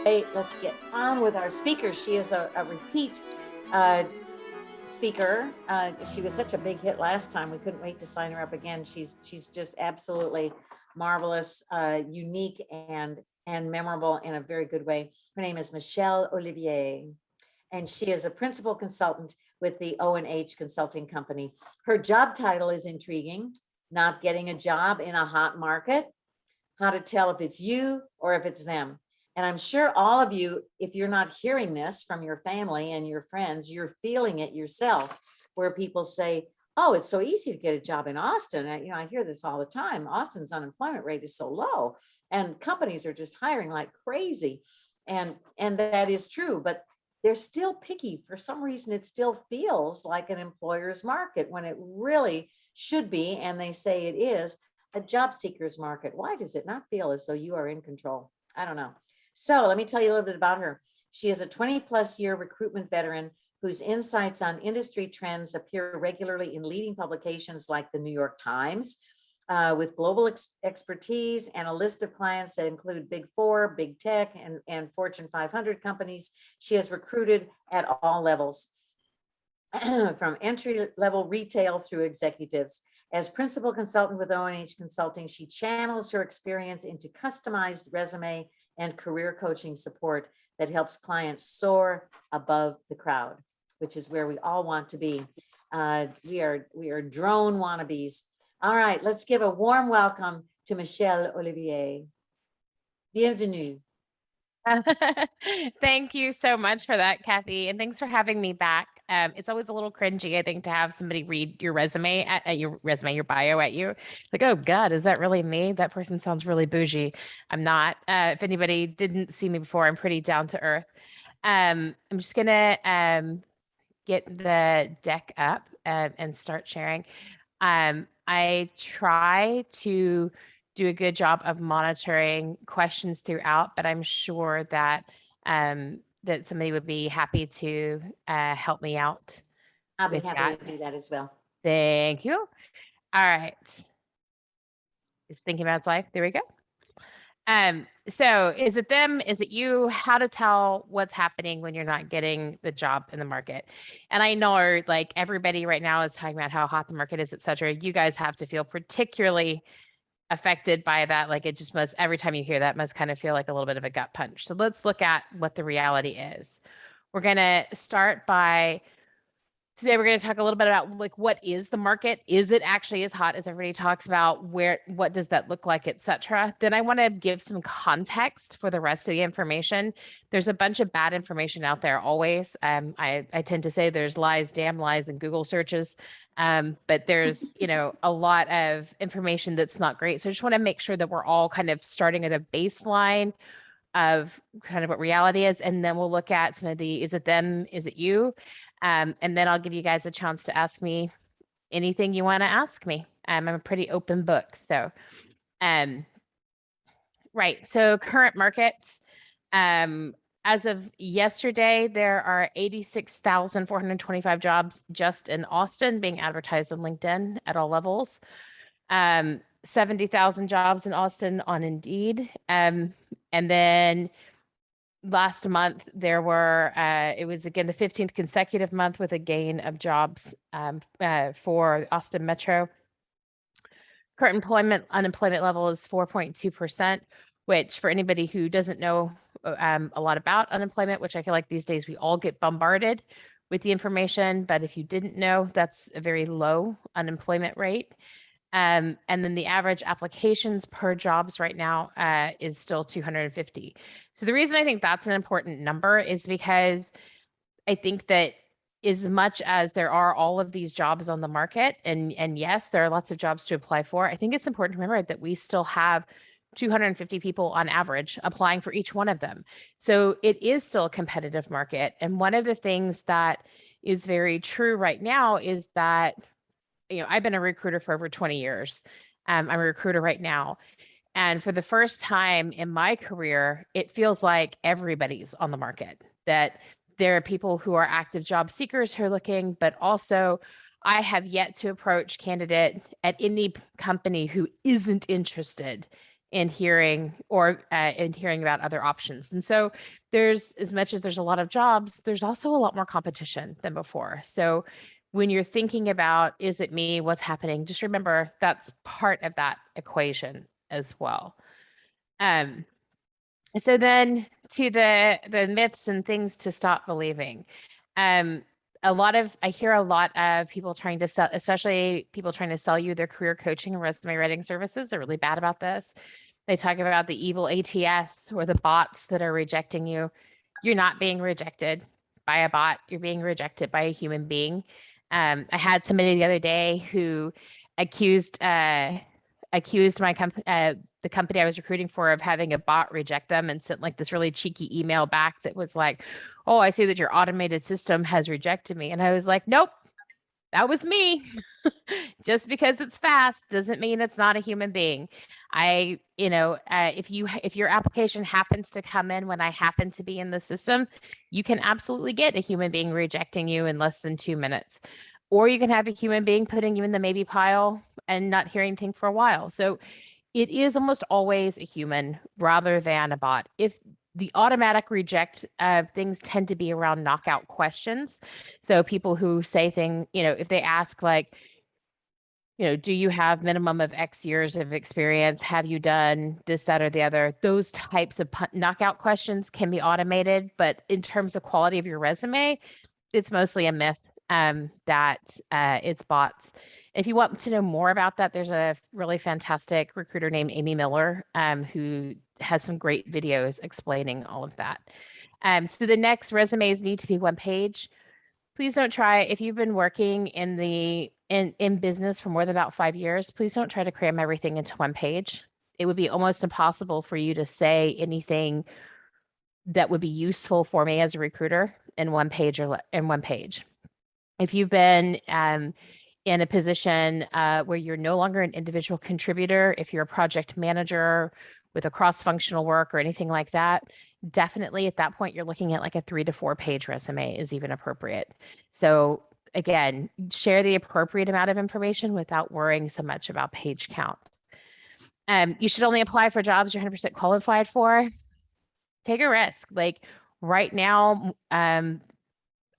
Hey, let's get on with our speaker. She is a repeat speaker. She was such a big hit last time. We couldn't wait to sign her up again. She's just absolutely marvelous, unique, and memorable in a very good way. Her name is Michele Olivier, and she is a principal consultant with the O&H Consulting Company. Her job title is intriguing: not getting a job in a hot market, how to tell if it's you or if it's them. And I'm sure all of you, if you're not hearing this from your family and your friends, you're feeling it yourself, where people say, oh, it's so easy to get a job in Austin. I hear this all the time. Austin's unemployment rate is so low and companies are just hiring like crazy. And that is true, but they're still picky. For some reason, it still feels like an employer's market when it really should be, and they say it is, a job seeker's market. Why does it not feel as though you are in control? I don't know. So let me tell you a little bit about her. She is a 20+ year recruitment veteran whose insights on industry trends appear regularly in leading publications like the New York Times, with global expertise and a list of clients that include Big Four, Big Tech, and Fortune 500 companies. She has recruited at all levels, from entry-level retail through executives. As principal consultant with O&H Consulting, she channels her experience into customized resume and career coaching support that helps clients soar above the crowd, which is where we all want to be. We are drone wannabes. All right, let's give a warm welcome to Michele Olivier. Bienvenue. Thank you so much for that, Kathy. And thanks for having me back. It's always a little cringy, I think, to have somebody read your resume your bio at you. Like, oh God, is that really me? That person sounds really bougie. I'm not. If anybody didn't see me before, I'm pretty down to earth. I'm just gonna get the deck up and start sharing. I try to do a good job of monitoring questions throughout, but I'm sure that that somebody would be happy to help me out. I'll be happy to do that as well. Thank you. All right. Just thinking about its life. There we go. So is it them? Is it you? How to tell what's happening when you're not getting the job in the market? And I know like everybody right now is talking about how hot the market is, et cetera. You guys have to feel particularly affected by that. Like it just must, every time you hear that, must kind of feel like a little bit of a gut punch. So let's look at what the reality is. We're going to start by today we're going to talk a little bit about like what is the market? Is it actually as hot as everybody talks about? What does that look like, etc. Then I want to give some context for the rest of the information. There's a bunch of bad information out there always. I tend to say there's lies, damn lies in Google searches. But there's, a lot of information that's not great. So I just want to make sure that we're all kind of starting at a baseline of kind of what reality is. And then we'll look at some of the, is it them, is it you? And then I'll give you guys a chance to ask me anything you want to ask me. I'm a pretty open book. So, right. So current markets, as of yesterday, there are 86,425 jobs just in Austin being advertised on LinkedIn at all levels. 70,000 jobs in Austin on Indeed. And then last month, there were, it was again the 15th consecutive month with a gain of jobs for Austin Metro. Current unemployment level is 4.2%, which for anybody who doesn't know a lot about unemployment, which I feel like these days we all get bombarded with the information, but if you didn't know, that's a very low unemployment rate. And then the average applications per jobs right now is still 250. So the reason I think that's an important number is because I think that as much as there are all of these jobs on the market, and yes, there are lots of jobs to apply for, I think it's important to remember that we still have 250 people on average applying for each one of them. So it is still a competitive market. And one of the things that is very true right now is that I've been a recruiter for over 20 years. I'm a recruiter right now. And for the first time in my career, it feels like everybody's on the market, that there are people who are active job seekers who are looking, but also I have yet to approach candidate at any company who isn't interested in hearing about other options. And so there's, as much as there's a lot of jobs, there's also a lot more competition than before. So when you're thinking about, is it me, what's happening, just remember that's part of that equation as well. So then to the myths and things to stop believing. I hear a lot of people trying to sell, especially people trying to sell you their career coaching and resume writing services. They're really bad about this. They talk about the evil ATS or the bots that are rejecting you. You're not being rejected by a bot. You're being rejected by a human being. I had somebody the other day who accused the company I was recruiting for of having a bot reject them, and sent like this really cheeky email back that was like, "Oh, I see that your automated system has rejected me." And I was like, "Nope, that was me." Just because it's fast doesn't mean it's not a human being. If your application happens to come in when I happen to be in the system, you can absolutely get a human being rejecting you in less than 2 minutes. Or you can have a human being putting you in the maybe pile and not hearing anything for a while. So it is almost always a human rather than a bot. If the automatic reject things tend to be around knockout questions. So people who say things, if they ask like, do you have minimum of X years of experience? Have you done this, that, or the other? Those types of knockout questions can be automated, but in terms of quality of your resume, it's mostly a myth that it's bots. If you want to know more about that, there's a really fantastic recruiter named Amy Miller who has some great videos explaining all of that. So the next, resumes need to be one page. Please don't try, if you've been working in business for more than about 5 years, please don't try to cram everything into one page. It would be almost impossible for you to say anything that would be useful for me as a recruiter in one page or in one page. If you've been in a position where you're no longer an individual contributor, if you're a project manager with a cross-functional work or anything like that, definitely at that point, you're looking at like a 3 to 4 page resume is even appropriate. So again, share the appropriate amount of information without worrying so much about page count. You should only apply for jobs you're 100% qualified for. Take a risk. Like right now,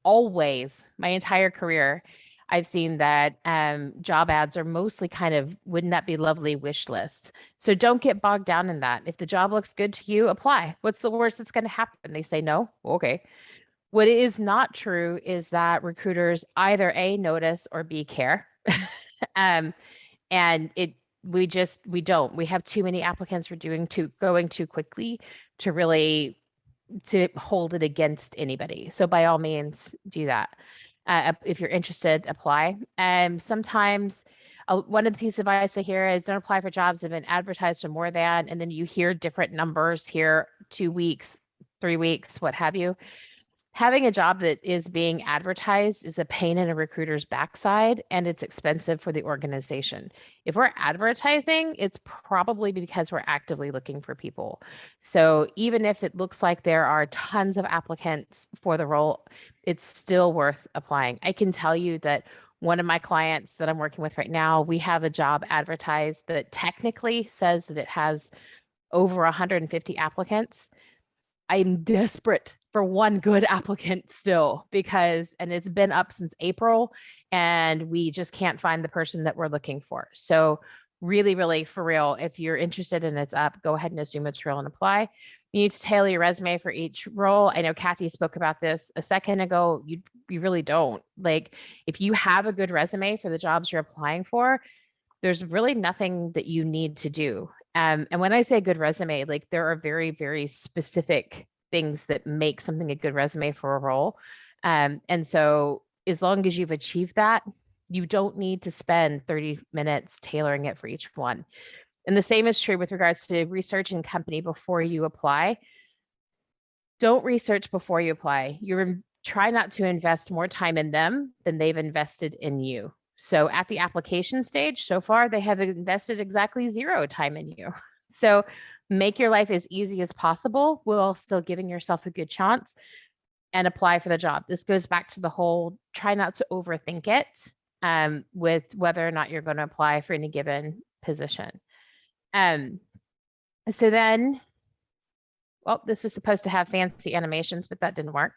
always, my entire career, I've seen that job ads are mostly kind of, wouldn't that be lovely wish lists. So don't get bogged down in that. If the job looks good to you, apply. What's the worst that's going to happen? They say no. Okay. What is not true is that recruiters either A, notice, or B, care. um, and we don't. We have too many applicants. We're going too quickly to really to hold it against anybody. So by all means, do that. If you're interested, apply. Sometimes one of the pieces of advice I hear is don't apply for jobs that have been advertised for more than, and then you hear different numbers here, 2 weeks, 3 weeks, what have you. Having a job that is being advertised is a pain in a recruiter's backside, and it's expensive for the organization. If we're advertising, it's probably because we're actively looking for people. So even if it looks like there are tons of applicants for the role, it's still worth applying. I can tell you that one of my clients that I'm working with right now, we have a job advertised that technically says that it has over 150 applicants. I'm desperate for one good applicant still and it's been up since April and we just can't find the person that we're looking for. So really, really for real, if you're interested and it's up, go ahead and assume it's real and apply. You need to tailor your resume for each role. I know Kathy spoke about this a second ago. You really don't. Like if you have a good resume for the jobs you're applying for, there's really nothing that you need to do. And when I say a good resume, like there are very, very specific things that make something a good resume for a role. And so as long as you've achieved that, you don't need to spend 30 minutes tailoring it for each one. And the same is true with regards to researching company before you apply. Don't research before you apply. Try not to invest more time in them than they've invested in you. So at the application stage, so far, they have invested exactly 0 time in you. So make your life as easy as possible while still giving yourself a good chance and apply for the job. This goes back to the whole try not to overthink it with whether or not you're going to apply for any given position. So then, well, this was supposed to have fancy animations, but that didn't work.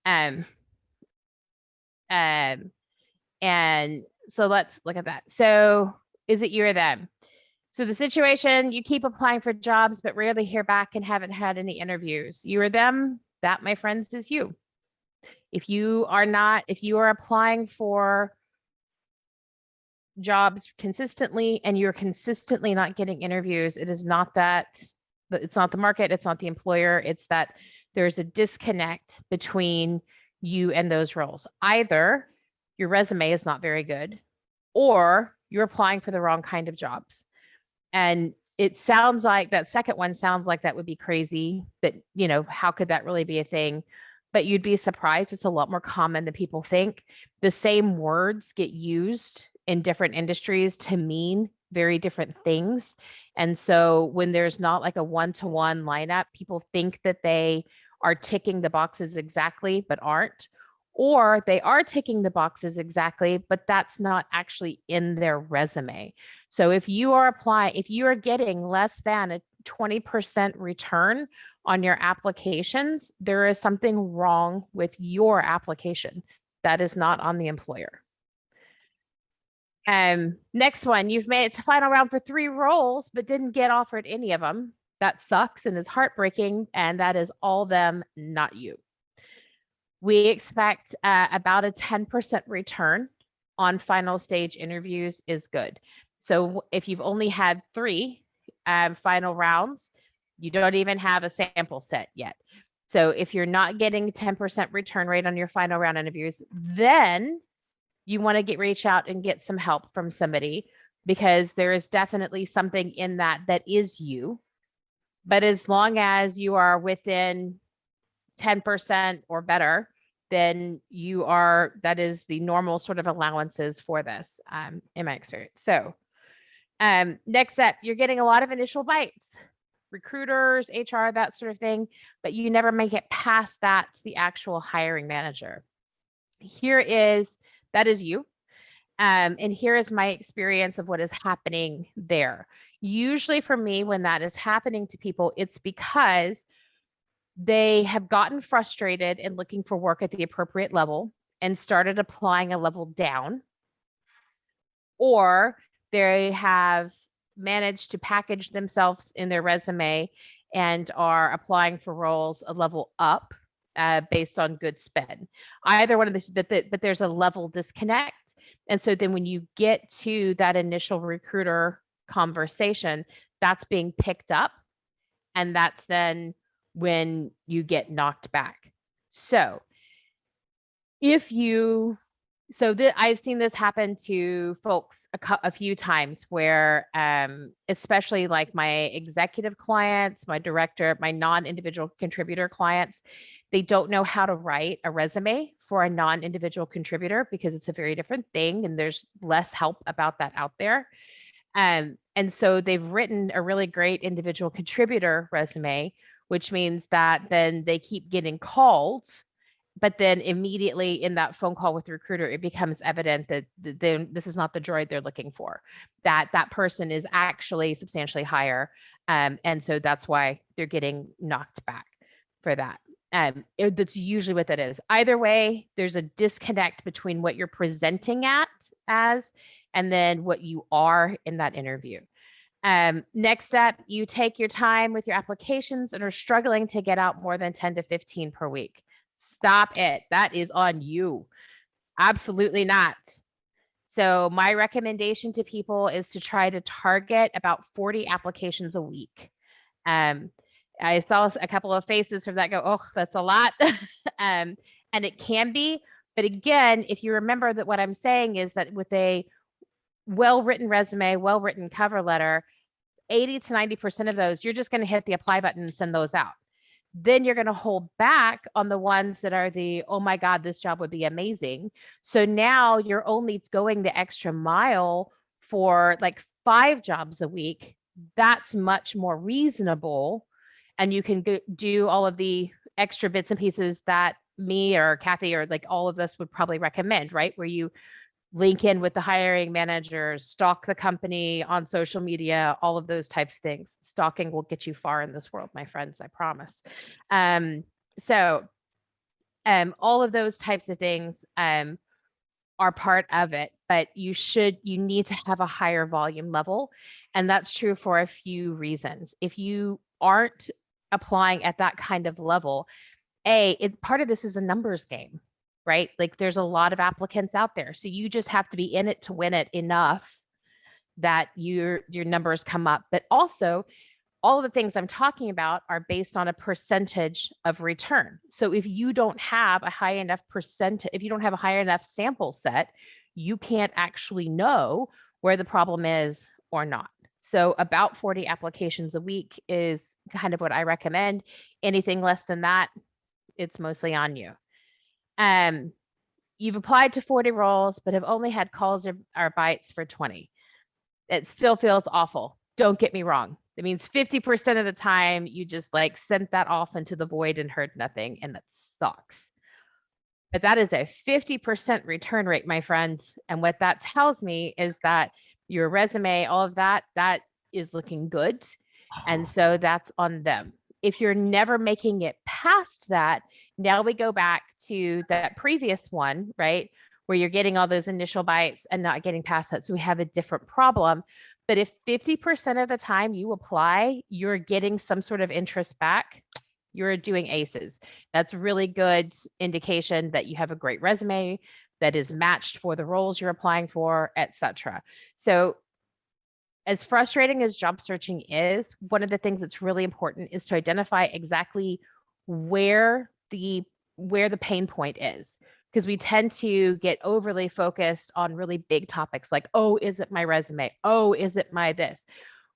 Um, um, and so let's look at that. So is it you or them? So the situation, you keep applying for jobs, but rarely hear back and haven't had any interviews. You or them, that, my friends, is you. If you are applying for jobs consistently and you're consistently not getting interviews, it is not that, it's not the market, it's not the employer, it's that there's a disconnect between you and those roles. Either your resume is not very good or you're applying for the wrong kind of jobs. And it sounds like that second one sounds like that would be crazy, that, how could that really be a thing? But you'd be surprised. It's a lot more common than people think. The same words get used in different industries to mean very different things. And so when there's not like a one-to-one lineup, people think that they are ticking the boxes exactly, but aren't. Or they are ticking the boxes exactly, but that's not actually in their resume. So if you are getting less than a 20% return on your applications, there is something wrong with your application. That is not on the employer. Next one, you've made it to final round for 3 roles, but didn't get offered any of them. That sucks and is heartbreaking, and that is all them, not you. We expect about a 10% return on final stage interviews is good. So if you've only had 3 final rounds, you don't even have a sample set yet. So if you're not getting 10% return rate on your final round interviews, then you want to reach out and get some help from somebody, because there is definitely something in that is you. But as long as you are within 10% or better, then that is the normal sort of allowances for this, in my experience. So next up, you're getting a lot of initial bites, recruiters, HR, that sort of thing, but you never make it past that to the actual hiring manager. That is you. And here is my experience of what is happening there. Usually for me, when that is happening to people, it's because they have gotten frustrated in looking for work at the appropriate level and started applying a level down, or they have managed to package themselves in their resume and are applying for roles a level up based on good spend. Either one of these, but there's a level disconnect. And so then when you get to that initial recruiter conversation, that's being picked up, and that's then when you get knocked back. So I've seen this happen to folks a few times where, especially like my executive clients, my director, my non-individual contributor clients, they don't know how to write a resume for a non-individual contributor because it's a very different thing and there's less help about that out there. And so they've written a really great individual contributor resume, which means that then they keep getting called, but then immediately in that phone call with the recruiter, it becomes evident that this is not the droid they're looking for, that person is actually substantially higher. And so that's why they're getting knocked back for that. That's usually what that is. Either way, there's a disconnect between what you're presenting as and then what you are in that interview. Next up, you take your time with your applications and are struggling to get out more than 10 to 15 per week. Stop it. That is on you. Absolutely not. So my recommendation to people is to try to target about 40 applications a week. I saw a couple of faces from that go, oh, that's a lot. And it can be, but again, if you remember that what I'm saying is that with a well-written resume, well-written cover letter, 80 to 90% of those, you're just going to hit the apply button and send those out. Then you're going to hold back on the ones that are oh my God, this job would be amazing. So now you're only going the extra mile for like 5 jobs a week. That's much more reasonable. And you can do all of the extra bits and pieces that me or Kathy or like all of us would probably recommend, right? Where you link in with the hiring managers, stalk the company on social media, all of those types of things. Stalking will get you far in this world, my friends, I promise. So all of those types of things are part of it, but you need to have a higher volume level. And that's true for a few reasons. If you aren't applying at that kind of level, part of this is a numbers game, right? Like there's a lot of applicants out there. So you just have to be in it to win it enough that your numbers come up. But also, all of the things I'm talking about are based on a percentage of return. So if you don't have a high enough percentage, if you don't have a higher enough sample set, you can't actually know where the problem is or not. So about 40 applications a week is kind of what I recommend. Anything less than that, it's mostly on you. You've applied to 40 roles, but have only had calls or bites for 20. It still feels awful. Don't get me wrong. It means 50% of the time you just like sent that off into the void and heard nothing, and that sucks. But that is a 50% return rate, my friends. And what that tells me is that your resume, all of that is looking good. And so that's on them. If you're never making it past that, now we go back to that previous one, right? Where you're getting all those initial bites and not getting past that. So we have a different problem. But if 50% of the time you apply, you're getting some sort of interest back, you're doing aces. That's really good indication that you have a great resume that is matched for the roles you're applying for, etc. So as frustrating as job searching is, one of the things that's really important is to identify exactly where the pain point is, because we tend to get overly focused on really big topics like, oh, is it my resume? Oh, is it my this?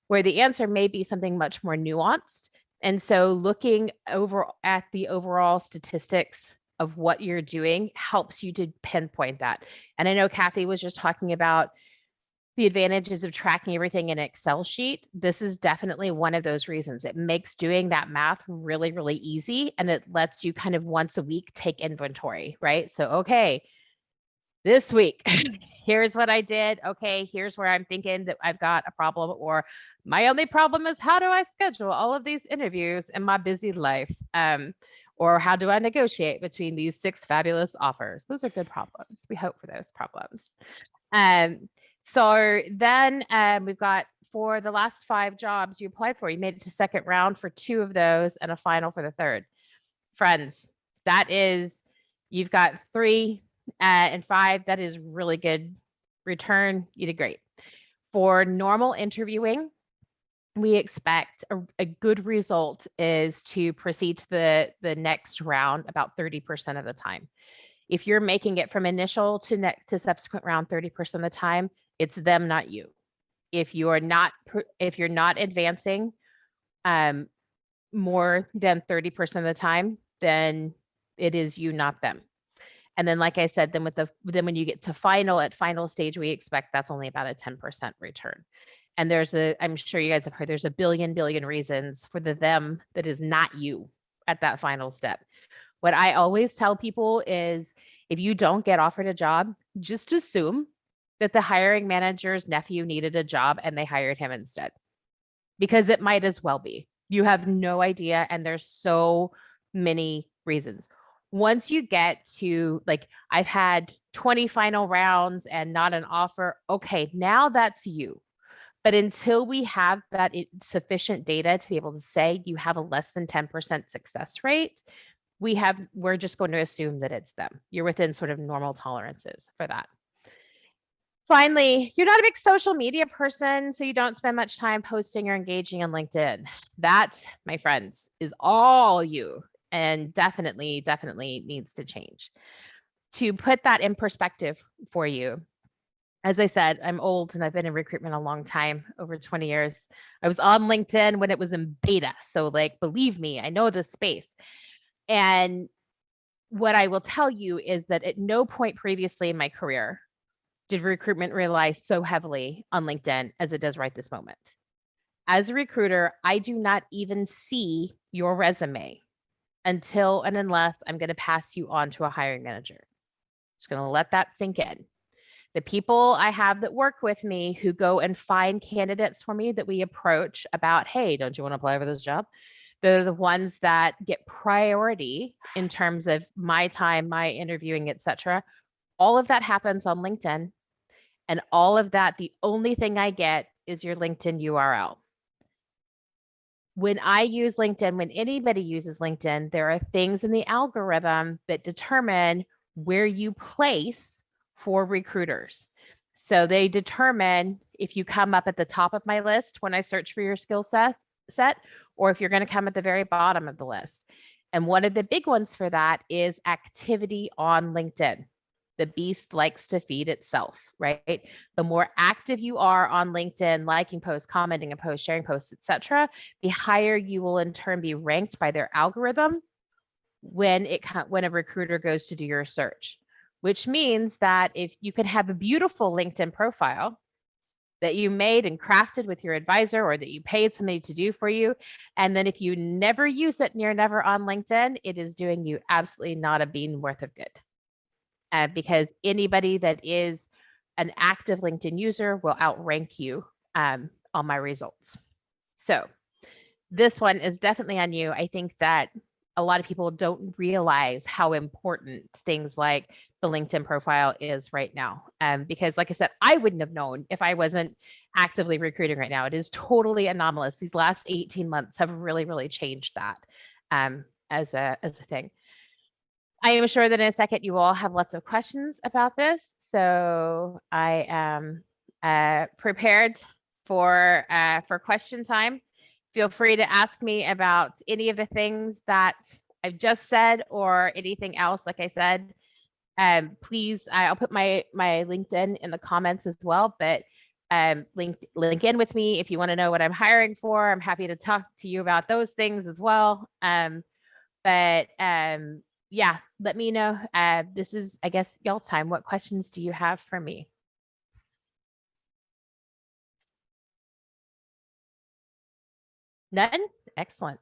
Where the answer may be something much more nuanced. And so looking over at the overall statistics of what you're doing helps you to pinpoint that. And I know Kathy was just talking about the advantages of tracking everything in an Excel sheet. This is definitely one of those reasons. It makes doing that math really, really easy. And it lets you kind of once a week take inventory, right? So, okay, this week, here's what I did. Okay, here's where I'm thinking that I've got a problem, or my only problem is how do I schedule all of these interviews in my busy life? Or how do I negotiate between these 6 fabulous offers? Those are good problems. We hope for those problems. So then we've got, for the last 5 jobs you applied for, you made it to second round for 2 of those and a final for the third. Friends, that is, you've got 3 and 5. That is really good return. You did great. For normal interviewing, we expect a good result is to proceed to the next round about 30% of the time. If you're making it from initial to subsequent round 30% of the time, it's them, not you. If you're not advancing more than 30% of the time, then it is you, not them. And then, like I said, then when you get to final stage, we expect that's only about a 10% return. And I'm sure you guys have heard, there's a billion reasons for the them that is not you at that final step. What I always tell people is, if you don't get offered a job, just assume that the hiring manager's nephew needed a job and they hired him instead, because it might as well be. You have no idea. And there's so many reasons. Once you get to, like, I've had 20 final rounds and not an offer. Okay, now that's you. But until we have that sufficient data to be able to say you have a less than 10% success rate, we're just going to assume that it's them. You're within sort of normal tolerances for that. Finally, you're not a big social media person, so you don't spend much time posting or engaging on LinkedIn. That, my friends, is all you, and definitely needs to change. To put that in perspective for you, as I said, I'm old and I've been in recruitment a long time, over 20 years. I was on LinkedIn when it was in beta. So, like, believe me, I know this space. And what I will tell you is that at no point previously in my career did recruitment rely so heavily on LinkedIn as it does right this moment. As a recruiter, I do not even see your resume until and unless I'm going to pass you on to a hiring manager. Just going to let that sink in. The people I have that work with me who go and find candidates for me that we approach about, hey, don't you want to apply for this job? They're the ones that get priority in terms of my time, my interviewing, etc. All of that happens on LinkedIn. And all of that, the only thing I get is your LinkedIn URL. When I use LinkedIn, when anybody uses LinkedIn, there are things in the algorithm that determine where you place for recruiters. So they determine if you come up at the top of my list when I search for your skill set, or if you're going to come at the very bottom of the list. And one of the big ones for that is activity on LinkedIn. The beast likes to feed itself, right? The more active you are on LinkedIn, liking posts, commenting a post, sharing posts, etc., the higher you will in turn be ranked by their algorithm when a recruiter goes to do your search. Which means that if you can have a beautiful LinkedIn profile that you made and crafted with your advisor or that you paid somebody to do for you, and then if you never use it and you're never on LinkedIn, it is doing you absolutely not a bean worth of good. Because anybody that is an active LinkedIn user will outrank you on my results. So this one is definitely on you. I think that a lot of people don't realize how important things like the LinkedIn profile is right now. Because like I said, I wouldn't have known if I wasn't actively recruiting right now. It is totally anomalous. These last 18 months have really, really changed that as a thing. I am sure that in a second you all have lots of questions about this. So I am prepared for question time. Feel free to ask me about any of the things that I've just said or anything else. Like I said, please, I'll put my LinkedIn in the comments as well, but link in with me if you want to know what I'm hiring for. I'm happy to talk to you about those things as well. Yeah, let me know. This is, I guess, y'all time. What questions do you have for me? None? Excellent.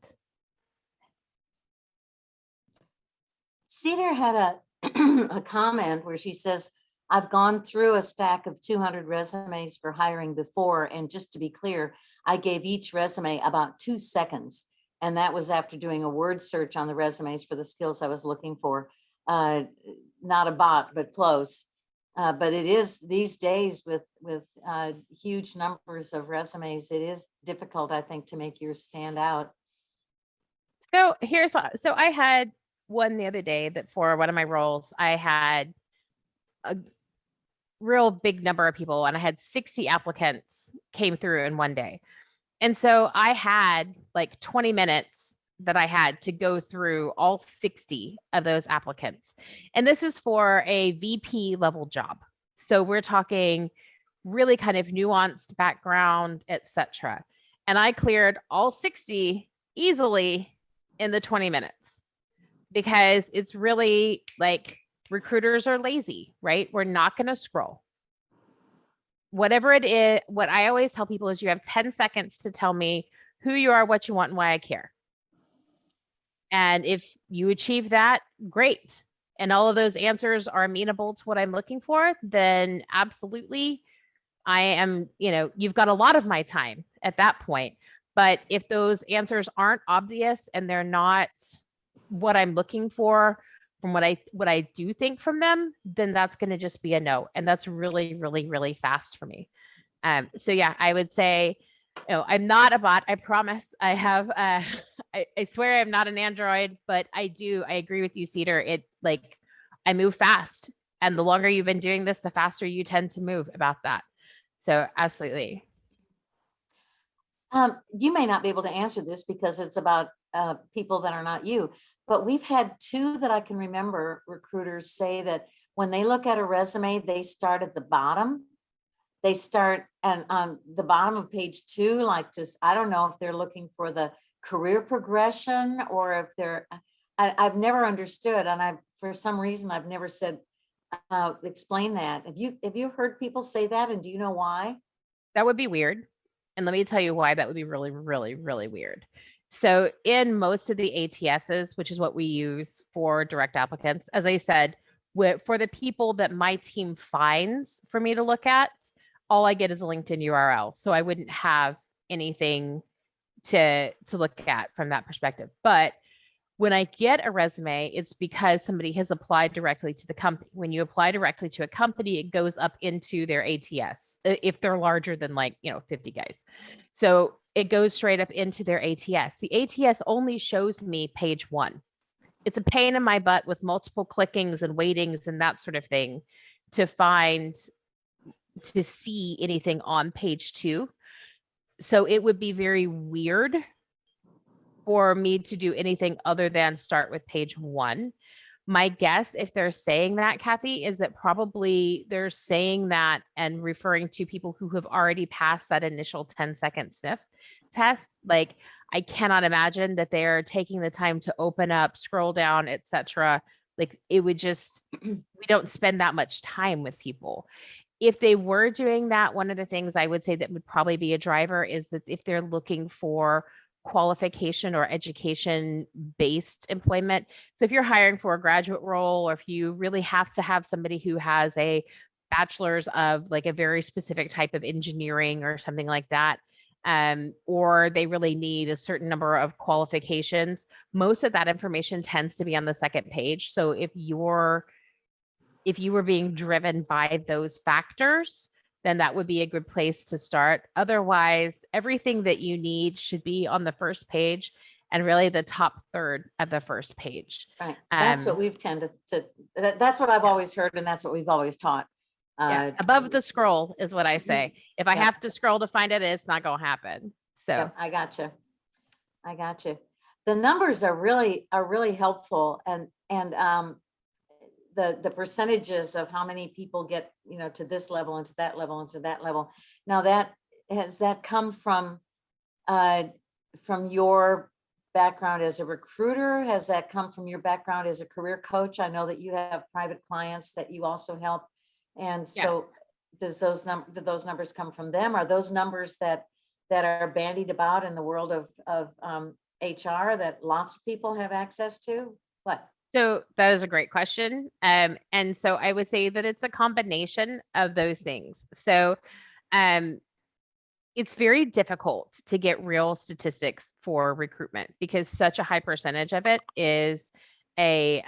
Cedar had a comment where she says, I've gone through a stack of 200 resumes for hiring before, and just to be clear, I gave each resume about 2 seconds. And that was after doing a word search on the resumes for the skills I was looking for. Not a bot, but close. But it is these days with huge numbers of resumes, it is difficult, I think, to make yours stand out. So here's what, so I had one the other day that for one of my roles, I had a real big number of people and I had 60 applicants came through in one day. And so I had like 20 minutes that I had to go through all 60 of those applicants. And this is for a VP level job. So we're talking really kind of nuanced background, etc. And I cleared all 60 easily in the 20 minutes because it's really like recruiters are lazy, right? We're not going to scroll. Whatever it is, what I always tell people is you have 10 seconds to tell me who you are, what you want, and why I care. And if you achieve that, great. And all of those answers are amenable to what I'm looking for, then absolutely, I am, you've got a lot of my time at that point. But if those answers aren't obvious and they're not what I'm looking for from what I do think from them, then that's going to just be a no. And that's really, really, really fast for me. So yeah, I would say, I'm not a bot. I promise. I have, I swear I'm not an Android, but I agree with you, Cedar. I move fast. And the longer you've been doing this, the faster you tend to move about that. So absolutely. You may not be able to answer this because it's about people that are not you, but we've had 2 that I can remember recruiters say that when they look at a resume, they start at the bottom. They start and on the bottom of page 2, like just, I don't know if they're looking for the career progression or if they're, I've never understood. And for some reason, I've never said, explain that. Have you heard people say that? And do you know why? That would be weird. And let me tell you why that would be really, really, really weird. So in most of the ATSs, which is what we use for direct applicants, as I said, For the people that my team finds for me to look at, all I get is a LinkedIn URL. So I wouldn't have anything to look at from that perspective. But when I get a resume, it's because somebody has applied directly to the company. When you apply directly to a company, it goes up into their ATS if they're larger than 50 guys. So it goes straight up into their ATS. The ATS only shows me page 1. It's a pain in my butt with multiple clickings and waitings and that sort of thing to see anything on page 2. So it would be very weird for me to do anything other than start with page 1. My guess, if they're saying that, Kathy, is that probably they're saying that and referring to people who have already passed that initial 10-second sniff test. Like, I cannot imagine that they're taking the time to open up, scroll down, etc. Like, it would just, we don't spend that much time with people. If they were doing that, one of the things I would say that would probably be a driver is that if they're looking for qualification or education based employment. So if you're hiring for a graduate role, or if you really have to have somebody who has a bachelor's of like a very specific type of engineering or something like that, or they really need a certain number of qualifications, most of that information tends to be on the second page. So if you were being driven by those factors, then that would be a good place to start. Otherwise, everything that you need should be on the first page and really the top third of the first page. Right. That's what we've tended to, that's what I've always heard, and that's what we've always taught. Above the scroll is what I say. If I Yep. have to scroll to find it, it's not going to happen. So Yep, I got you. The numbers are really helpful, and the percentages of how many people get, to this level and to that level and to that level. Now has that come from your background as a recruiter? Has that come from your background as a career coach? I know that you have private clients that you also help. And so do those numbers come from them? Are those numbers that are bandied about in the world of HR that lots of people have access to? What? So that is a great question. And so I would say that it's a combination of those things. So it's very difficult to get real statistics for recruitment because such a high percentage of it is a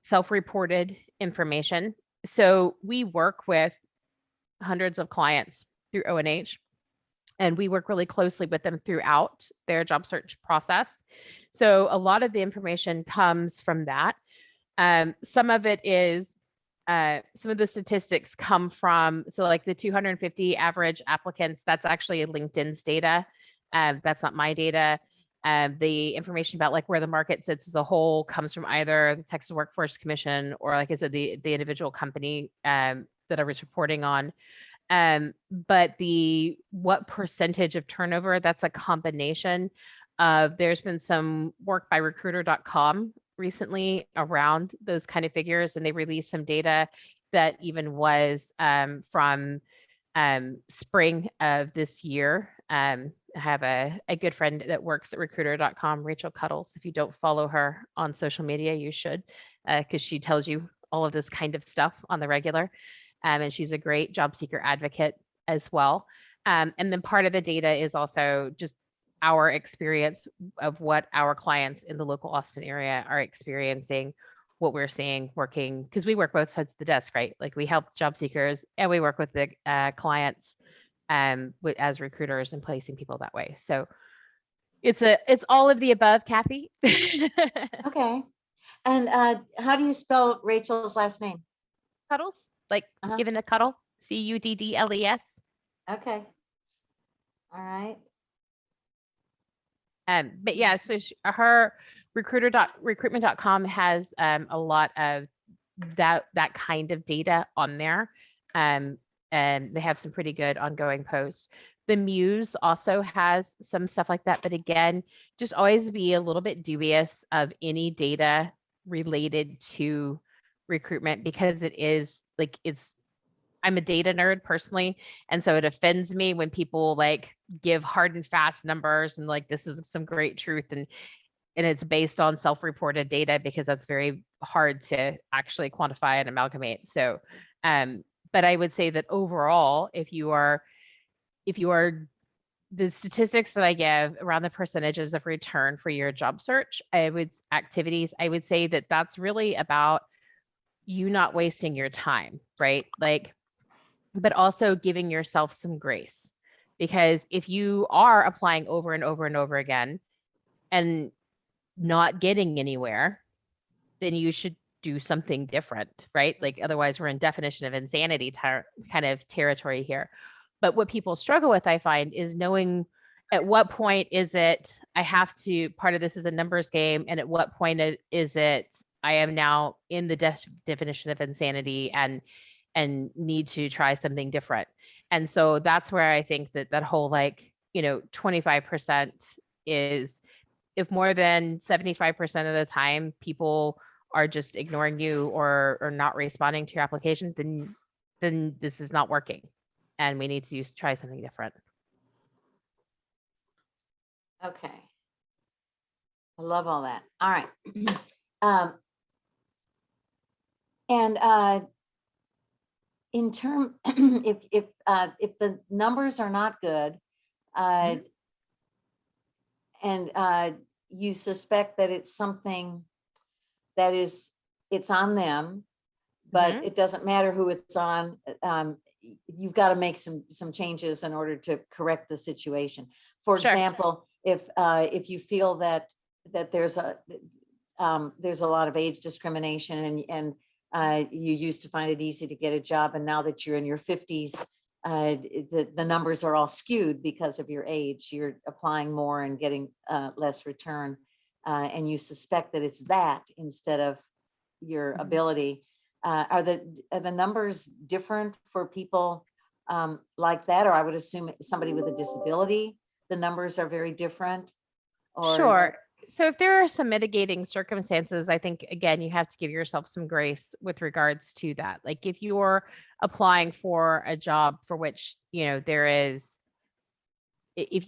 self-reported information. So we work with hundreds of clients through ONH, and we work really closely with them throughout their job search process. So a lot of the information comes from that. Some of it is, some of the statistics come from, so like the 250 average applicants, that's actually LinkedIn's data. That's not my data. The information about like where the market sits as a whole comes from either the Texas Workforce Commission or, like I said, the individual company that I was reporting on. But what percentage of turnover, that's a combination of, there's been some work by recruiter.com recently around those kind of figures, and they released some data that even was from spring of this year. I have a good friend that works at recruiter.com, Rachel Cuddles. If you don't follow her on social media, you should, because she tells you all of this kind of stuff on the regular. And she's a great job seeker advocate as well. And then part of the data is also just our experience of what our clients in the local Austin area are experiencing, what we're seeing working, because we work both sides of the desk, right? Like, we help job seekers and we work with the clients as recruiters and placing people that way. So it's all of the above, Kathy. Okay. And how do you spell Rachel's last name? Cuddles, like giving a cuddle, Cuddles. Okay. All right. But yeah, so her recruitment.com has a lot of that kind of data on there. And they have some pretty good ongoing posts. The Muse also has some stuff like that, but again, just always be a little bit dubious of any data related to recruitment, because it is like, I'm a data nerd personally, and so it offends me when people like give hard and fast numbers and like, this is some great truth, and it's based on self-reported data because that's very hard to actually quantify and amalgamate. So, but I would say that overall, if you are the statistics that I give around the percentages of return for your job search, I would say that that's really about you not wasting your time, right? Like, but also giving yourself some grace. Because if you are applying over and over and over again and not getting anywhere, then you should do something different, right? Like otherwise we're in definition of insanity kind of territory here. But what people struggle with, I find, is knowing at what point is it I have to, part of this is a numbers game, and at what point is it I am now in the definition of insanity and need to try something different. And so that's where I think that whole 25% is, if more than 75% of the time people are just ignoring you or not responding to your application, then this is not working and we need to try something different. Okay. I love all that. All right. And in term, if the numbers are not good, and you suspect that it's something that it's on them, but it doesn't matter who it's on, you've got to make some changes in order to correct the situation. For Sure. example, if you feel that there's a lot of age discrimination and you used to find it easy to get a job, and now that you're in your 50s, the numbers are all skewed because of your age. You're applying more and getting less return, and you suspect that it's that instead of your ability. Are the numbers different for people like that? Or I would assume somebody with a disability, the numbers are very different. Or sure. So if there are some mitigating circumstances, I think, again, you have to give yourself some grace with regards to that. Like if you're applying for a job for which, if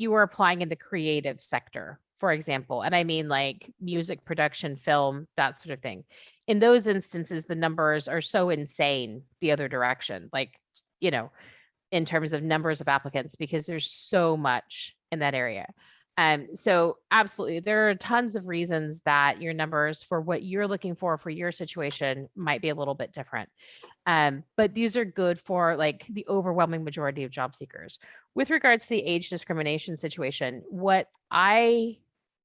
you were applying in the creative sector, for example, and I mean like music production, film, that sort of thing. In those instances, the numbers are so insane the other direction, like, in terms of numbers of applicants, because there's so much in that area. So absolutely, there are tons of reasons that your numbers for what you're looking for your situation might be a little bit different. But these are good for like the overwhelming majority of job seekers. With regards to the age discrimination situation, what I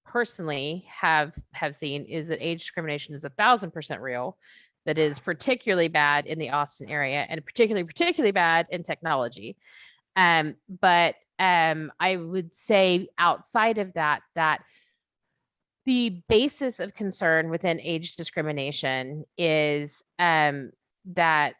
personally have seen is that age discrimination is 1,000% real. That is particularly bad in the Austin area and particularly bad in technology. But I would say outside of that the basis of concern within age discrimination is that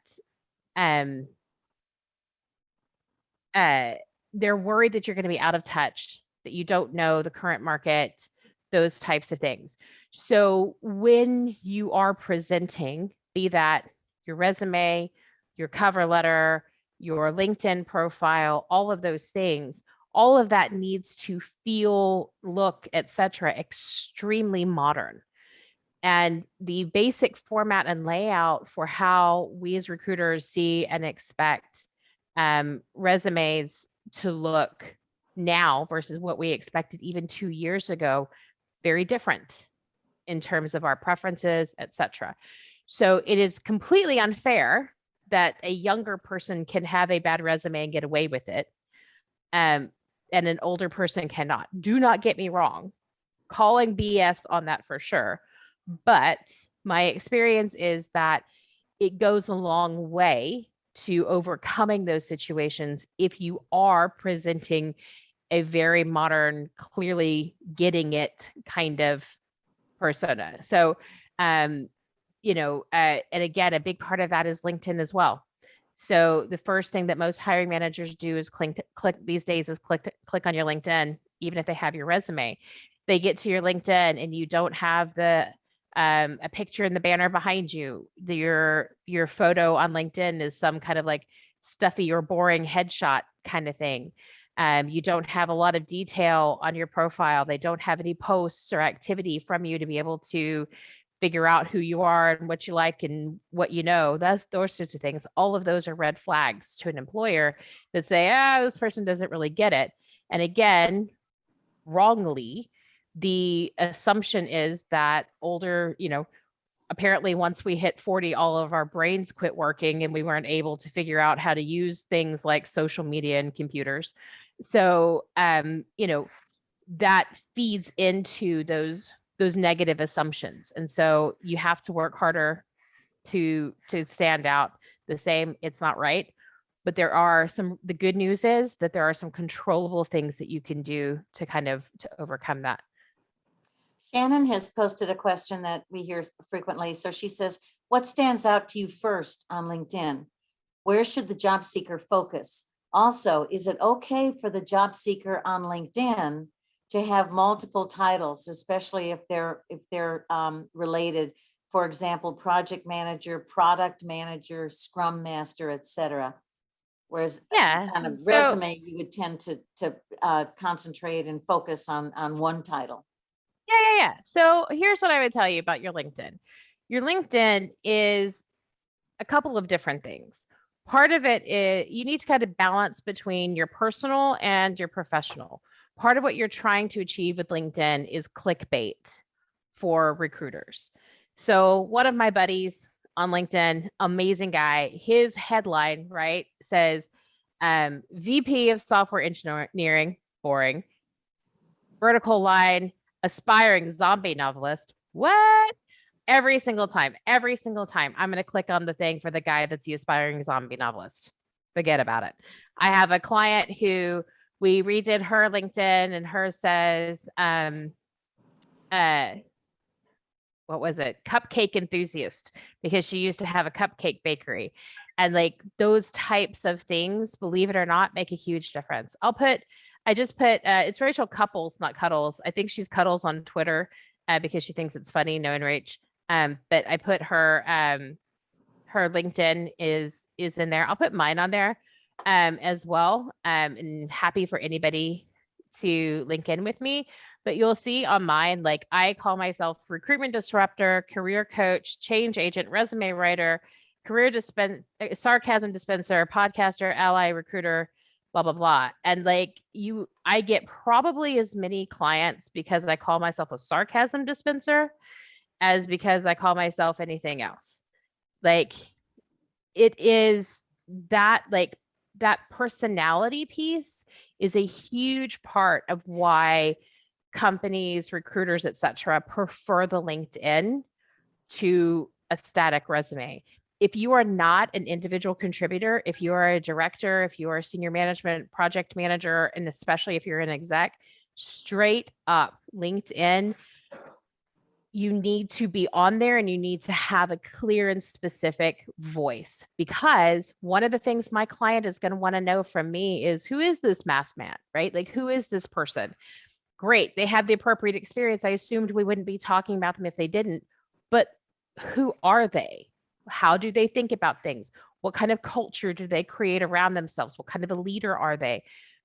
they're worried that you're going to be out of touch, that you don't know the current market, those types of things. So when you are presenting, be that your resume, your cover letter, your LinkedIn profile, all of those things, all of that needs to feel, look, etc., extremely modern. And the basic format and layout for how we as recruiters see and expect resumes to look now versus what we expected even 2 years ago, very different in terms of our preferences, etc. So it is completely unfair that a younger person can have a bad resume and get away with it, and an older person cannot. Do not get me wrong, calling BS on that for sure. But my experience is that it goes a long way to overcoming those situations if you are presenting a very modern, clearly getting it kind of persona. So, and again, a big part of that is LinkedIn as well. So the first thing that most hiring managers do is click these days is click on your LinkedIn, even if they have your resume. They get to your LinkedIn and you don't have a picture in the banner behind you. Your photo on LinkedIn is some kind of like stuffy or boring headshot kind of thing. You don't have a lot of detail on your profile. They don't have any posts or activity from you to be able to figure out who you are and what you like and what you know. That's those sorts of things. All of those are red flags to an employer that say, this person doesn't really get it. And again, wrongly, the assumption is that older, apparently once we hit 40, all of our brains quit working and we weren't able to figure out how to use things like social media and computers. So, that feeds into those negative assumptions. And so you have to work harder to stand out. The same, it's not right. But the good news is that there are some controllable things that you can do to overcome that. Shannon has posted a question that we hear frequently. So she says, what stands out to you first on LinkedIn? Where should the job seeker focus? Also, is it okay for the job seeker on LinkedIn to have multiple titles, especially if they're related? For example, project manager, product manager, scrum master, etc. Whereas Yeah. on a So resume, you would tend to concentrate and focus on one title. yeah. So here's what I would tell you about your LinkedIn. Your LinkedIn is a couple of different things. Part of it is you need to kind of balance between your personal and your professional. Part of what you're trying to achieve with LinkedIn is clickbait for recruiters. So one of my buddies on LinkedIn, amazing guy, his headline, right, says VP of software engineering, boring, vertical line, aspiring zombie novelist. What? Every single time, I'm going to click on the thing for the guy that's the aspiring zombie novelist. Forget about it. I have a client who we redid her LinkedIn and hers says, uh, what was it? Cupcake enthusiast, because she used to have a cupcake bakery. And like those types of things, believe it or not, make a huge difference. I just put, it's Rachel Couples, not Cuddles. I think she's Cuddles on Twitter because she thinks it's funny, knowing Rach. But I put her LinkedIn is in there. I'll put mine on there as well. And happy for anybody to link in with me. But you'll see on mine, like I call myself recruitment disruptor, career coach, change agent, resume writer, sarcasm dispenser, podcaster, ally, recruiter, blah, blah, blah. And like I get probably as many clients because I call myself a sarcasm dispenser as because I call myself anything else. Like it is that personality piece is a huge part of why companies, recruiters, etc., prefer the LinkedIn to a static resume. If you are not an individual contributor, if you are a director, if you are a senior management project manager, and especially if you're an exec, straight up LinkedIn, you need to be on there and you need to have a clear and specific voice, because one of the things my client is going to want to know from me is, who is this masked man, right? Like, who is this person? Great, they had the appropriate experience. I assumed we wouldn't be talking about them if they didn't, but who are they? How do they think about things? What kind of culture do they create around themselves? What kind of a leader are they?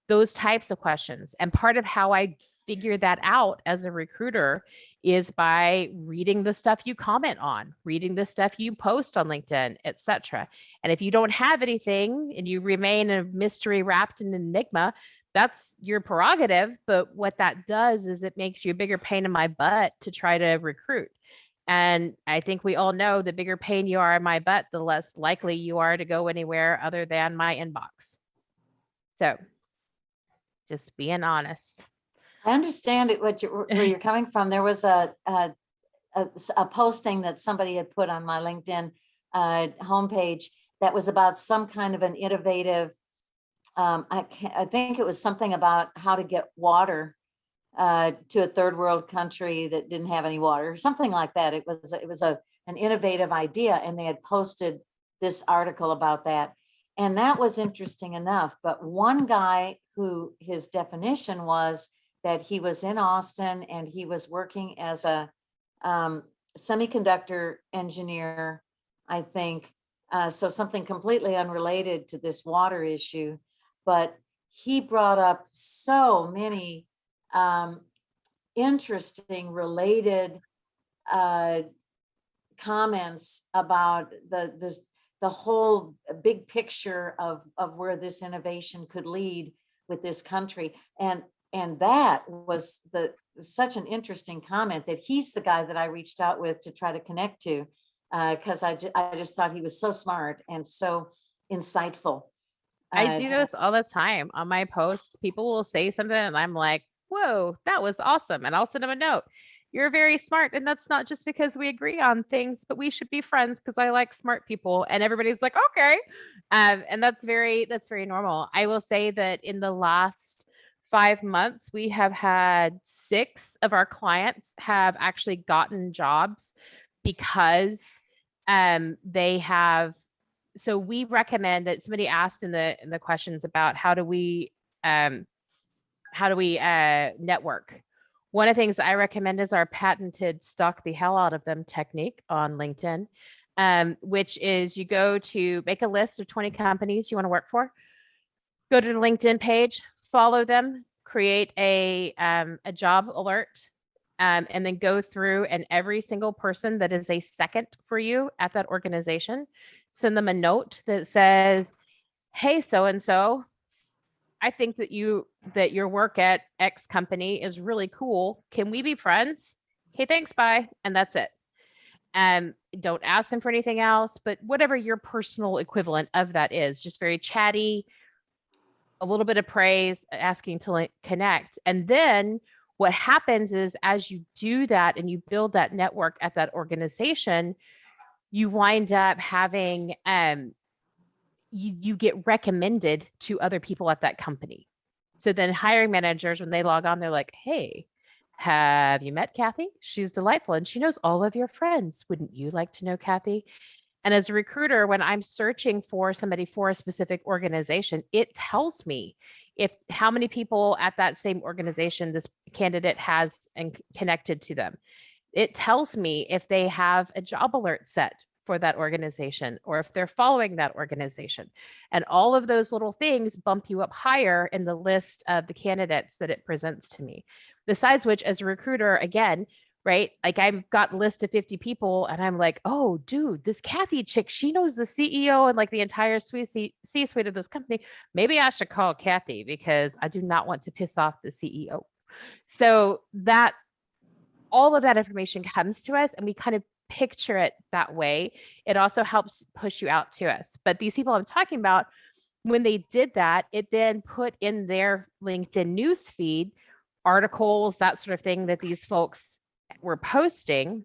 Those types of questions. And part of how I figure that out as a recruiter is by reading the stuff you comment on, reading the stuff you post on LinkedIn, etc. And if you don't have anything and you remain a mystery wrapped in enigma, that's your prerogative. But what that does is it makes you a bigger pain in my butt to try to recruit. And I think we all know the bigger pain you are in my butt, the less likely you are to go anywhere other than my inbox. So just being honest. I understand it, where you're coming from. There was a posting that somebody had put on my LinkedIn homepage that was about some kind of an innovative, I think it was something about how to get water to a third world country that didn't have any water, something like that. It was an innovative idea, and they had posted this article about that. And that was interesting enough. But one guy who his definition was that he was in Austin and he was working as a semiconductor engineer, I think. So something completely unrelated to this water issue. But he brought up so many interesting related comments about the whole big picture of where this innovation could lead with this country. And that was such an interesting comment that he's the guy that I reached out with to try to connect to, because I just thought he was so smart and so insightful. I do those all the time on my posts. People will say something and I'm like, whoa, that was awesome. And I'll send them a note. You're very smart. And that's not just because we agree on things, but we should be friends because I like smart people. And everybody's like, okay. And that's very normal. I will say that in the last 5 months, we have had 6 of our clients have actually gotten jobs because they have. So we recommend that somebody asked in the questions about how do we network. One of the things I recommend is our patented stalk the hell out of them technique on LinkedIn, which is you go to make a list of 20 companies you want to work for, go to the LinkedIn page, follow them, create a job alert, and then go through and every single person that is a second for you at that organization, send them a note that says, hey, so-and-so, I think that your work at X company is really cool. Can we be friends? Okay, thanks, bye. And that's it. Don't ask them for anything else, but whatever your personal equivalent of that is, just very chatty, a little bit of praise, asking to connect. And then what happens is as you do that and you build that network at that organization, you wind up having you get recommended to other people at that company. So then hiring managers, when they log on, they're like, hey, have you met Kathy? She's delightful and she knows all of your friends. Wouldn't you like to know Kathy? And as a recruiter, when I'm searching for somebody for a specific organization, it tells me if how many people at that same organization this candidate has and connected to them. It tells me if they have a job alert set for that organization or if they're following that organization. And all of those little things bump you up higher in the list of the candidates that it presents to me. Besides which, as a recruiter, again, right? Like I've got a list of 50 people and I'm like, oh, dude, this Kathy chick, she knows the CEO and like the entire C-suite of this company. Maybe I should call Kathy because I do not want to piss off the CEO. So that all of that information comes to us and we kind of picture it that way. It also helps push you out to us. But these people I'm talking about, when they did that, it then put in their LinkedIn news feed articles, that sort of thing that these folks were posting.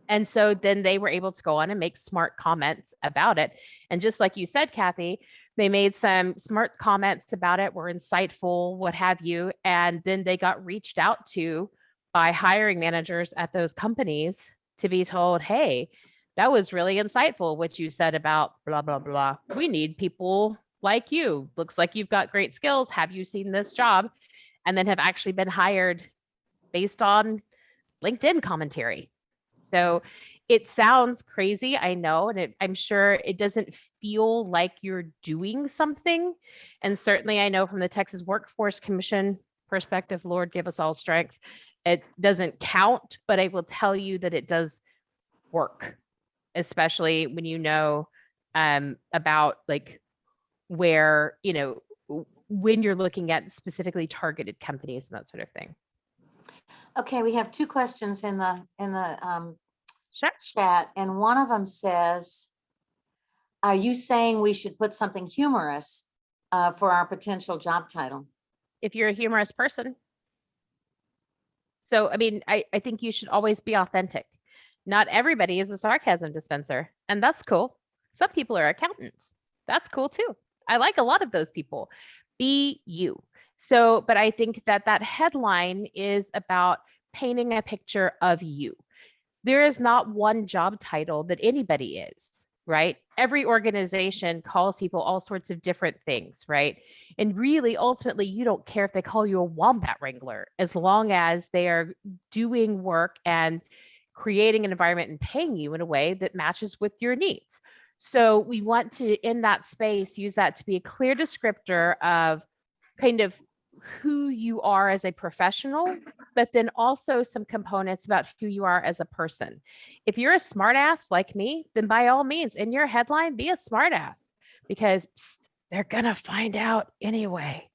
And so then they were able to go on and make smart comments about it. And just like you said, Kathy, they made some smart comments about it, were insightful, what have you. And then they got reached out to by hiring managers at those companies to be told, hey, that was really insightful what you said about blah, blah, blah. We need people like you. Looks like you've got great skills. Have you seen this job? And then have actually been hired based on LinkedIn commentary. So it sounds crazy, I know, and I'm sure it doesn't feel like you're doing something. And certainly I know from the Texas Workforce Commission perspective, Lord give us all strength, it doesn't count, but I will tell you that it does work, especially when you know about like where, when you're looking at specifically targeted companies and that sort of thing. Okay, we have 2 questions in the Sure. chat, and one of them says, are you saying we should put something humorous for our potential job title? If you're a humorous person. So, I mean, I think you should always be authentic. Not everybody is a sarcasm dispenser, and that's cool. Some people are accountants. That's cool too. I like a lot of those people. Be you. So, but I think that headline is about painting a picture of you. There is not one job title that anybody is, right? Every organization calls people all sorts of different things, right? And really, ultimately, you don't care if they call you a wombat wrangler, as long as they are doing work and creating an environment and paying you in a way that matches with your needs. So we want to, in that space, use that to be a clear descriptor of kind of who you are as a professional, but then also some components about who you are as a person. If you're a smartass like me, then by all means, in your headline, be a smartass, because they're gonna find out anyway,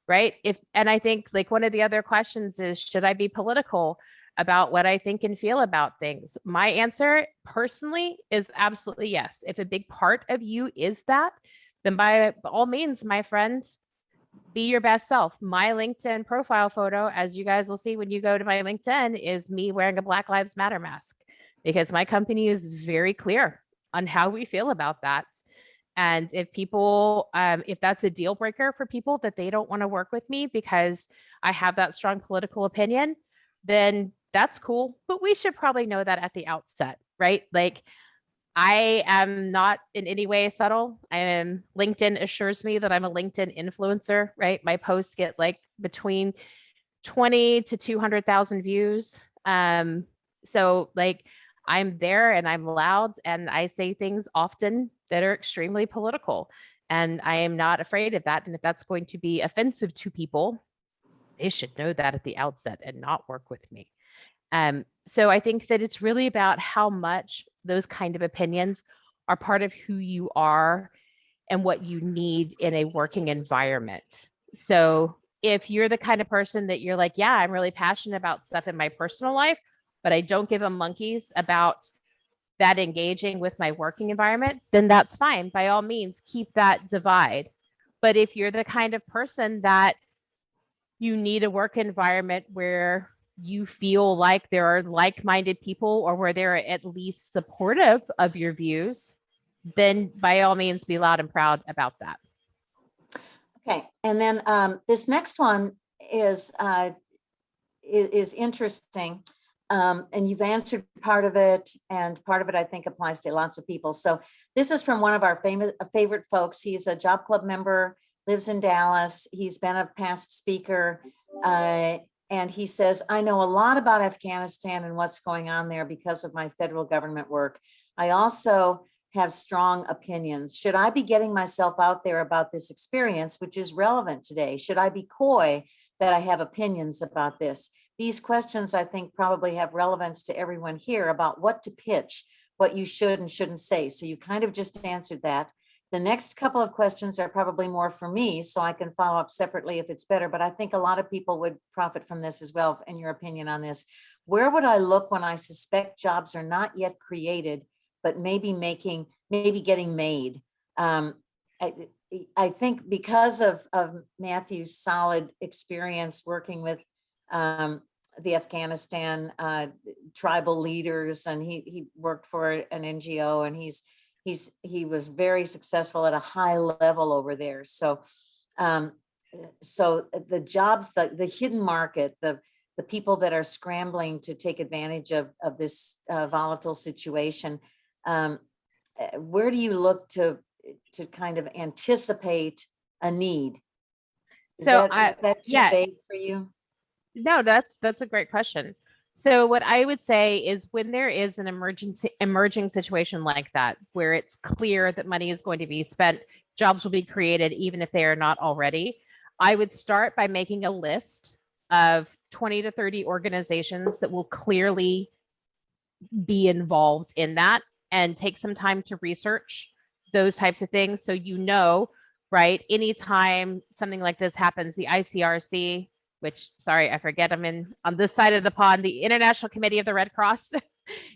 right? And I think like one of the other questions is, should I be political about what I think and feel about things? My answer personally is absolutely yes. If a big part of you is that, then by all means, my friends, be your best self. My LinkedIn profile photo, as you guys will see when you go to my LinkedIn, is me wearing a Black Lives Matter mask, because my company is very clear on how we feel about that. And if people, if that's a deal breaker for people that they don't want to work with me because I have that strong political opinion, then that's cool. But we should probably know that at the outset, right? Like, I am not in any way subtle. LinkedIn assures me that I'm a LinkedIn influencer, right? My posts get like between 20 to 200,000 views. So like I'm there and I'm loud and I say things often that are extremely political. And I am not afraid of that. And if that's going to be offensive to people, they should know that at the outset and not work with me. So I think that it's really about how much those kind of opinions are part of who you are and what you need in a working environment. So if you're the kind of person that you're like, yeah, I'm really passionate about stuff in my personal life, but I don't give a monkeys about that engaging with my working environment, then that's fine. By all means, keep that divide. But if you're the kind of person that you need a work environment where you feel like there are like-minded people, or where they're at least supportive of your views, then by all means be loud and proud about that. Okay, and then this next one is interesting, and you've answered part of it, and part of it I think applies to lots of people. So this is from one of our favorite folks. He's a Job Club member, lives in Dallas. He's been a past speaker, and he says, I know a lot about Afghanistan and what's going on there because of my federal government work. I also have strong opinions. Should I be getting myself out there about this experience, which is relevant today? Should I be coy that I have opinions about this? These questions, I think, probably have relevance to everyone here about what to pitch, what you should and shouldn't say. So you kind of just answered that. The next couple of questions are probably more for me, so I can follow up separately if it's better, but I think a lot of people would profit from this as well, in your opinion on this. Where would I look when I suspect jobs are not yet created, but maybe getting made? I think because of Matthew's solid experience working with the Afghanistan tribal leaders, and he worked for an NGO, and he was very successful at a high level over there. So so the jobs, the hidden market, the people that are scrambling to take advantage of this volatile situation, where do you look to kind of anticipate a need? Is that too vague for you? No, that's a great question. So what I would say is, when there is an emerging situation like that, where it's clear that money is going to be spent, jobs will be created, even if they are not already, I would start by making a list of 20 to 30 organizations that will clearly be involved in that, and take some time to research those types of things. So, right, anytime something like this happens, the ICRC, which, sorry, I forget, I'm on this side of the pond, the International Committee of the Red Cross, that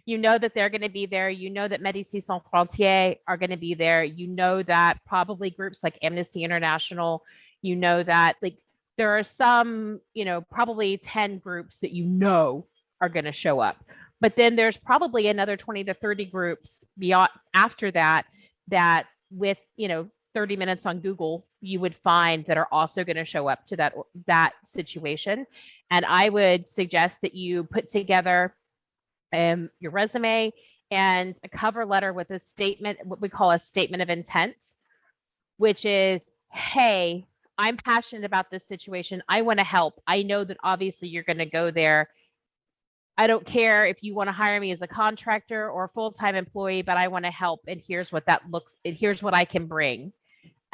they're going to be there. That Médecins Sans Frontières are going to be there. That probably groups like Amnesty International, that like there are some, probably 10 groups that are going to show up. But then there's probably another 20 to 30 groups beyond after that with, 30 minutes on Google, you would find that are also going to show up to that situation. And I would suggest that you put together your resume and a cover letter with a statement, what we call a statement of intent, which is, hey, I'm passionate about this situation. I want to help. I know that obviously you're going to go there. I don't care if you want to hire me as a contractor or a full-time employee, but I want to help. And here's what that looks, and here's what I can bring.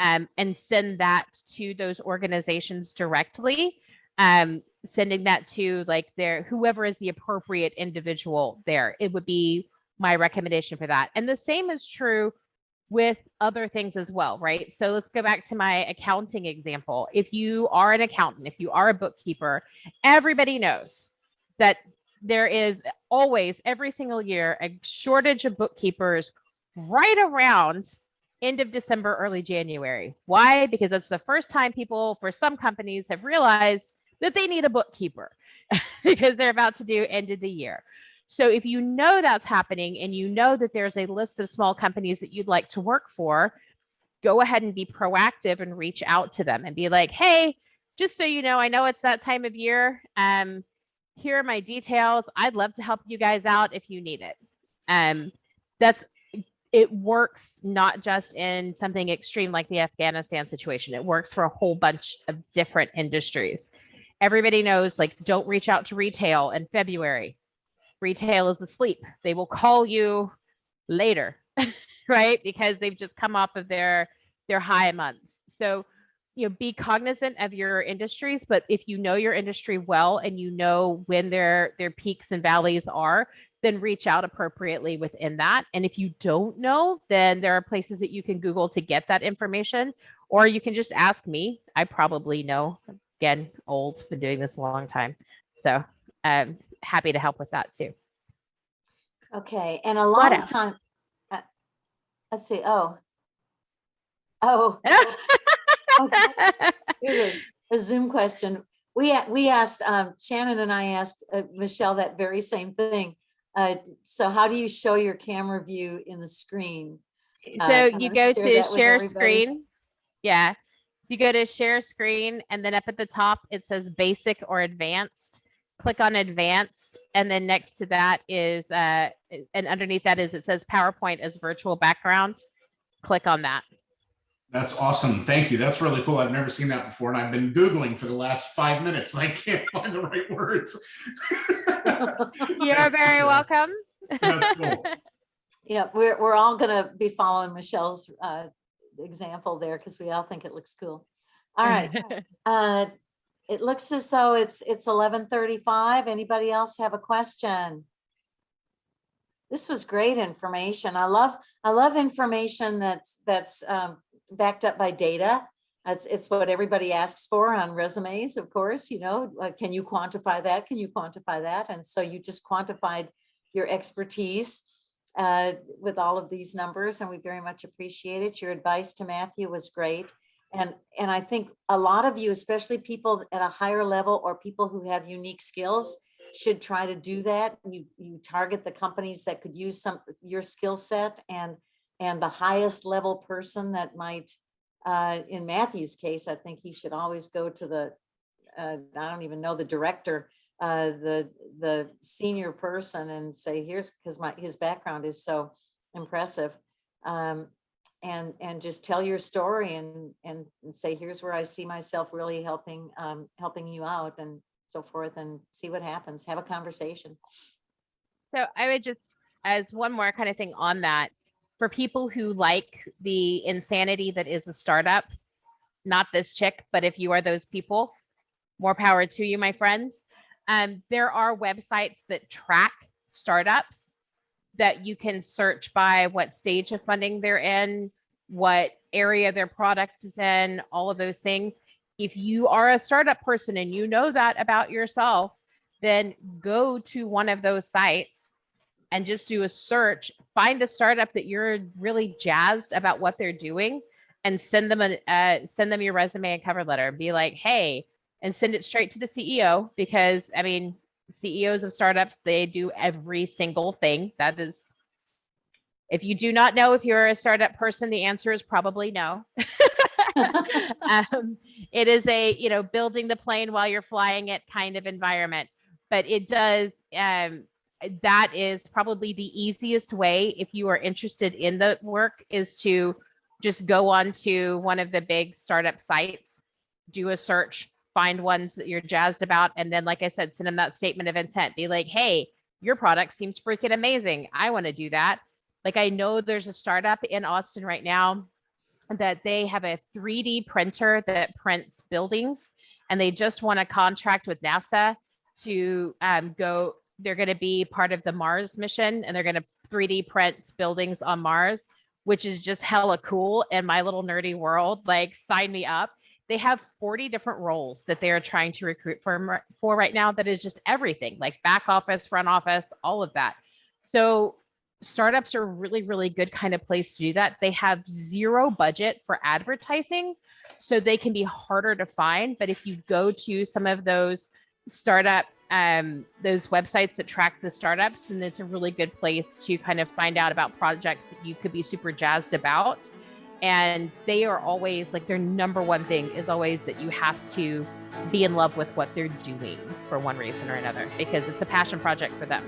and send that to those organizations directly, sending that to like their whoever is the appropriate individual there. It would be my recommendation for that. And the same is true with other things as well, right? So let's go back to my accounting example. If you are an accountant, if you are a bookkeeper, everybody knows that there is always, every single year, a shortage of bookkeepers right around end of December, early January. Why? Because that's the first time people, for some companies, have realized that they need a bookkeeper because they're about to do end of the year. So if you know that's happening and you know that there's a list of small companies that you'd like to work for, go ahead and be proactive and reach out to them and be like, hey, just so you know, I know it's that time of year. Here are my details. I'd love to help you guys out if you need it. That's it works not just in something extreme like the Afghanistan situation. It works for a whole bunch of different industries. Everybody knows, like, don't reach out to retail in February. Retail is asleep. They will call you later, right? Because they've just come off of their high months. So, you know, be cognizant of your industries, but if you know your industry well and you know when their peaks and valleys are, then reach out appropriately within that. And if you don't know, then there are places that you can Google to get that information, or you can just ask me. I probably know. Again, old, been doing this a long time. So happy to help with that too. Okay, and a lot of time, let's see, okay. Here's a Zoom question. We asked, Shannon and I asked Michelle that very same thing. So how do you show your camera view in the screen? So you go to share screen. Yeah. You go to share screen, and then up at the top, it says basic or advanced. Click on advanced. And then next to that is, and underneath that is, it says PowerPoint as virtual background. Click on that. That's awesome. Thank you. That's really cool. I've never seen that before. And I've been Googling for the last 5 minutes and I can't find the right words. You're very welcome. That's cool. Yeah, we're all going to be following Michelle's example there because we all think it looks cool. All right. It looks as though it's 11:35. Anybody else have a question? This was great information. I love information that's backed up by data. It's what everybody asks for on resumes, of course. You know, can you quantify that? Can you quantify that? And so you just quantified your expertise with all of these numbers, and we very much appreciate it. Your advice to Matthew was great. And I think a lot of you, especially people at a higher level or people who have unique skills, should try to do that. You target the companies that could use your skill set, and the highest level person that might, in Matthew's case, I think he should always go to the, I don't even know, the director, the senior person, and say, here's, because his background is so impressive. And just tell your story and say, here's where I see myself really helping you out, and so forth, and see what happens. Have a conversation. So I would just, as one more kind of thing on that, for people who like the insanity that is a startup, not this chick, but if you are those people, more power to you, my friends. There are websites that track startups that you can search by what stage of funding they're in, what area their product is in, all of those things. If you are a startup person and you know that about yourself, then go to one of those sites and just do a search, find a startup that you're really jazzed about what they're doing, and send them your resume and cover letter. Be like, hey, and send it straight to the CEO, because I mean, CEOs of startups, they do every single thing. That is, if you do not know if you're a startup person, the answer is probably no. It is a, you know, building the plane while you're flying it kind of environment, but it does, that is probably the easiest way, if you are interested in the work, is to just go on to one of the big startup sites, do a search, find ones that you're jazzed about, and then, like I said, send them that statement of intent. Be like, hey, your product seems freaking amazing. I want to do that. Like, I know there's a startup in Austin right now. that they have a 3D printer that prints buildings, and they just won a contract with NASA to go. They're going to be part of the Mars mission, and they're going to 3D print buildings on Mars, which is just hella cool. In my little nerdy world, like, sign me up. They have 40 different roles that they are trying to recruit for right now. That is just everything, like back office, front office, all of that. So startups are a really, really good kind of place to do that. They have zero budget for advertising, so they can be harder to find. But if you go to some of those startup, those websites that track the startups, then it's a really good place to kind of find out about projects that you could be super jazzed about. And they are always like, their number one thing is always that you have to be in love with what they're doing for one reason or another, because it's a passion project for them.